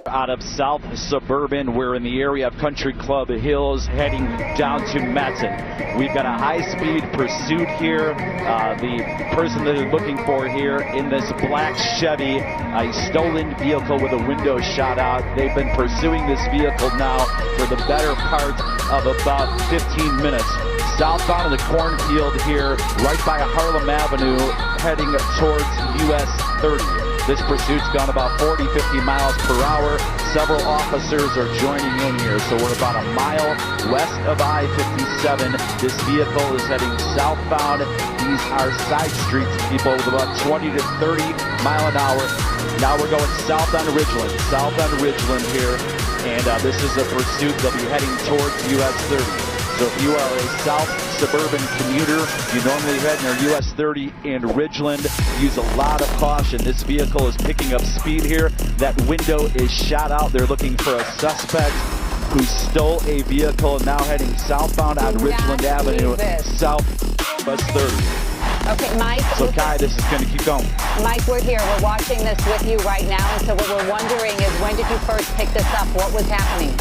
Out of South Suburban, we're in the area of Country Club Hills, heading down to Metzen. We've got a high-speed pursuit here. The person that they're looking for here in this black Chevy, a stolen vehicle with a window shot out. They've been pursuing this vehicle now for the better part of about 15 minutes. Southbound in the cornfield here, right by Harlem Avenue, heading towards US 30. This pursuit's gone about 40, 50 miles per hour. Several officers are joining in here, so we're about a mile west of I-57. This vehicle is heading southbound. These are side streets, people, with about 20 to 30 mile an hour. Now we're going south on Ridgeland here, and this is a pursuit. They'll be heading towards US 30. So if you are a South Suburban commuter, you normally head near US 30 in Ridgeland, use a lot of caution. This vehicle is picking up speed here. That window is shot out. They're looking for a suspect who stole a vehicle, now heading southbound on Ridgeland Avenue, southwest 30. Okay, Mike. So Kai, this is going to keep going. Mike, we're here. We're watching this with you right now. And so what we're wondering is, when did you first pick this up? What was happening?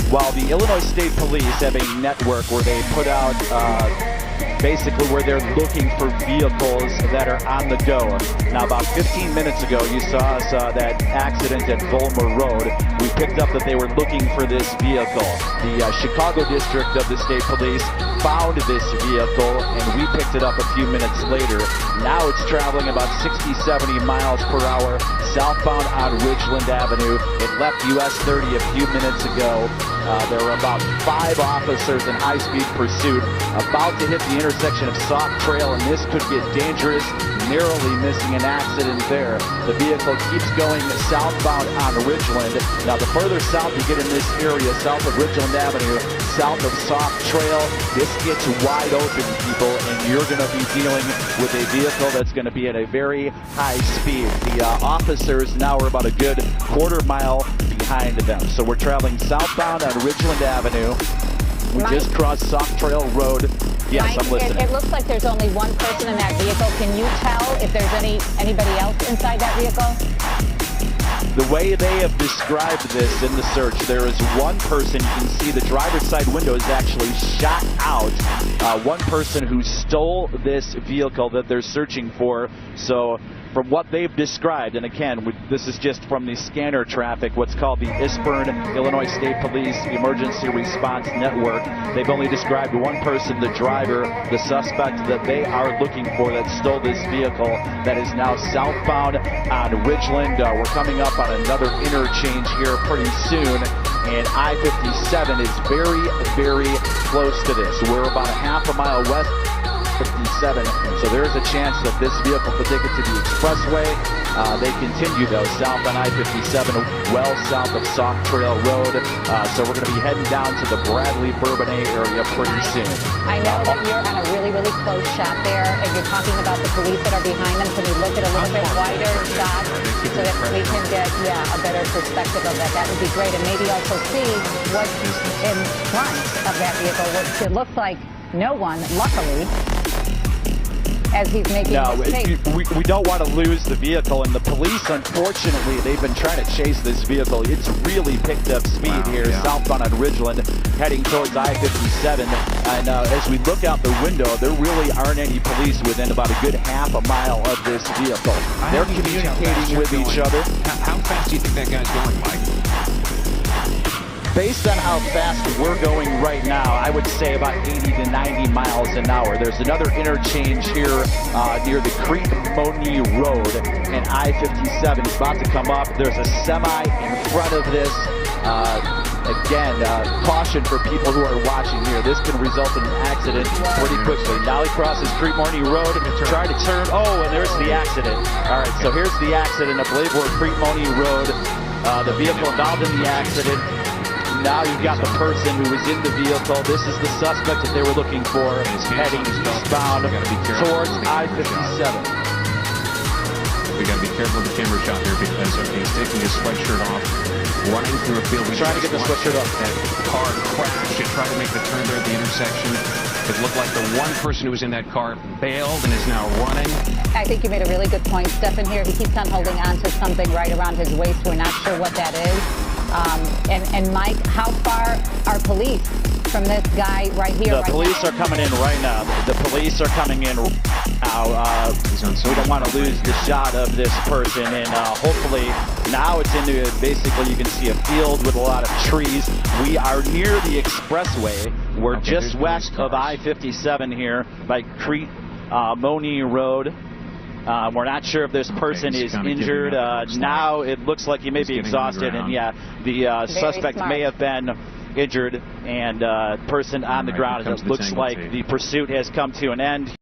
Well, the Illinois State Police have a network where they put out basically where they're looking for vehicles that are on the go. Now, about 15 minutes ago, you saw us that accident at Volmer Road. We picked up that they were looking for this vehicle. The Chicago district of the state police found this vehicle, and we picked it up a few minutes later. Now it's traveling about 60, 70 miles per hour southbound on Ridgeland Avenue. It left US 30 a few minutes ago. There were about 5 officers in high-speed pursuit about to hit the intersection of Sauk Trail, and this could get dangerous, narrowly missing an accident there. The vehicle keeps going southbound on Ridgeland. Now, the further south you get in this area, south of Ridgeland Avenue, south of Sauk Trail, this gets wide open, people, and you're going to be dealing with a vehicle that's going to be at a very high speed. The officers now are about a good quarter mile behind them. So we're traveling southbound on Ridgeland Avenue. We just crossed Sauk Trail Road. Yes, Mike, I'm listening. It looks like there's only one person in that vehicle. Can you tell if there's anybody else inside that vehicle? The way they have described this in the search, there is one person. You can see the driver's side window is actually shot out. One person who stole this vehicle that they're searching for. So from what they've described, and again, this is just from the scanner traffic, what's called the ISPERN, Illinois State Police Emergency Response Network, they've only described one person, the driver, the suspect that they are looking for that stole this vehicle that is now southbound on Ridgeland. We're coming up on another interchange here pretty soon, and I-57 is very, very close to this. We're about a half a mile west 57, so there is a chance that this vehicle could take it to the expressway. They continue, though, south on I-57, well south of Sauk Trail Road. So we're going to be heading down to the Bradley-Bourbonnais area pretty soon. I know that you're on a really, really close shot there, and you're talking about the police that are behind them. Can we look at a little bit wider shot so that we can get, a better perspective of that? That would be great, and maybe also see what's in front of that vehicle, which it looks like no one, luckily, as he's making mistakes. We don't want to lose the vehicle, and the police, unfortunately, they've been trying to chase this vehicle. It's really picked up speed southbound on Ridgeland, heading towards I-57. And as we look out the window, there really aren't any police within about a good half a mile of this vehicle. They're communicating with each other. How fast do you think that guy's going, Mike? Based on how fast we're going right now, I would say about 80 to 90 miles an hour. There's another interchange here near the Creek Money Road, and I-57 is about to come up. There's a semi in front of this. Again, caution for people who are watching here. This can result in an accident pretty quickly. Now he crosses Creek Money Road, trying to turn. Oh, and there's the accident. All right, so here's the accident. I believe we're at Creek Money Road. The vehicle involved in the accident. Now you've got the person who was in the vehicle. This is the suspect that they were looking for, heading eastbound towards I-57. We got to be careful with the camera shot here because he's taking his sweatshirt off, running through a field. Trying to get the sweatshirt off. That car crashed and tried to make the turn there at the intersection. It looked like the one person who was in that car bailed and is now running. I think you made a really good point, Stephen, here. He keeps on holding on to something right around his waist. We're not sure what that is. And Mike, how far are police from this guy right here? The police are coming in right now. The police are coming in now. We don't want to lose the shot of this person, and hopefully now it's into basically you can see a field with a lot of trees. We are near the expressway. We're just west of I-57 here by Crete Moni Road. We're not sure if this person is injured. Now it looks like he may be exhausted, and yeah, the suspect may have been injured, and person on the ground. It looks like the pursuit has come to an end.